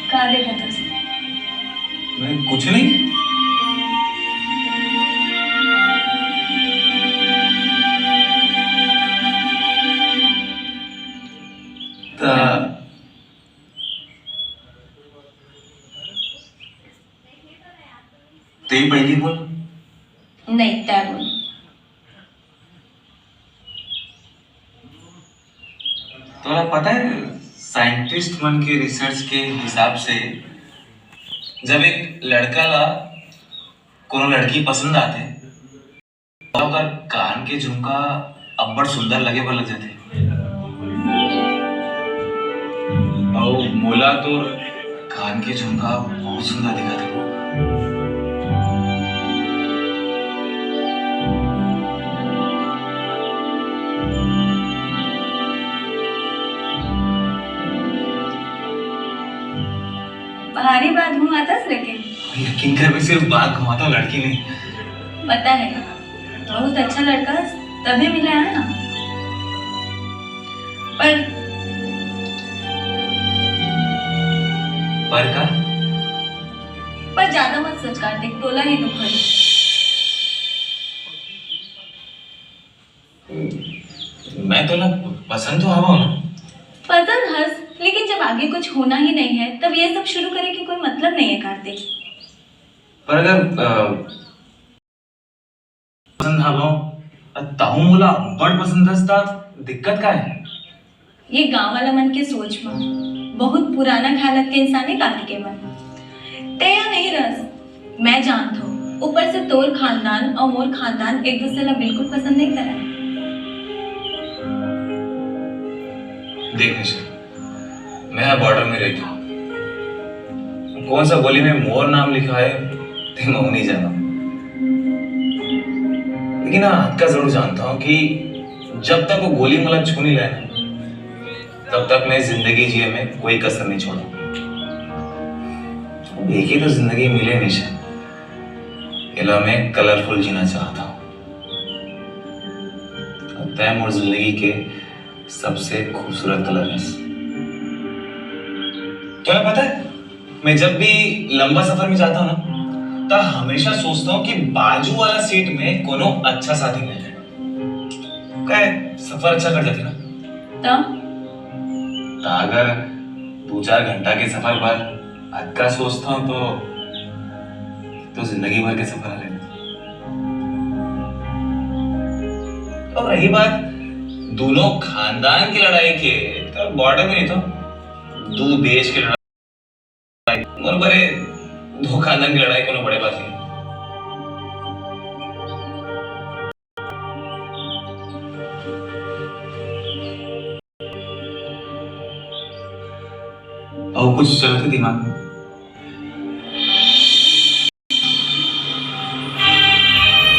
कहाँ देखा था? मैं कुछ नहीं। तेरी पहली बोल। नहीं, तय बोल। तो पता है साइंटिस्ट मन के रिसर्च के हिसाब से जब एक लड़का ला कोनो लड़की पसंद आते तो ओकर कान के झुमका अब्बड़ सुंदर लगे बर लग जाते और मोला तो कान के झुमका बहुत सुंदर दिखा थे। भारी बात घुमाता लेकिन यकीन कर मैं सिर्फ बात घुमाता हूँ, लड़की नहीं। पता है बहुत अच्छा लड़का तभी मिला है ना। पर का पर ज्यादा मत सोच कार्तिक, तोला ही दुख है। मैं तो ना पसंद तो हवा हूँ ना। पसंद हंस, लेकिन जब आगे कुछ होना ही नहीं है तब ये सब शुरू करे की कोई मतलब नहीं है कार्तिक। पर अगर पसंद हवा ताहू मोला बड़ पसंद हस्ता दिक्कत का है? ये गांव वाला मन के सोच में बहुत पुराना ख्याल के इंसान है कार्तिक के मन तया नहीं रस। मैं जानता हूँ ऊपर से तोर खानदान और मोर खानदान एक दूसरे ला बिल्कुल पसंद नहीं करा है। देख निशा, मैं बॉर्डर में रहता हूँ। कौन सा गोली में मोर नाम लिखा है ते मैं नहीं जाना, लेकिन हाथ का जरूर जानता हूँ कि जब तक वो गोली मला छू नहीं लाए तब तक मैं जिंदगी जिए में कोई कसर नहीं छोड़ा। एक ही तो जिंदगी मिले निशा, इला मैं कलरफुल जीना चाहता हूँ। तय मोर जिंदगी के सबसे खूबसूरत कलर है। तुम्हें पता है मैं जब भी लंबा सफर में जाता हूँ ना तो हमेशा सोचता हूँ कि बाजू वाला सीट में कोनो अच्छा साथी मिल जाए, क्या सफर अच्छा कर जाते ना। तो अगर 2-4 घंटा के सफर पर अक्का सोचता हूँ तो जिंदगी भर के सफर आ लेना। और रही बात दोनों खानदान की लड़ाई के, तो बॉर्डर में नहीं तो दो देश की लड़ाई मोर बड़े दो खानदान की लड़ाई कोनो बड़े बात नहीं। और कुछ चलते दिमाग में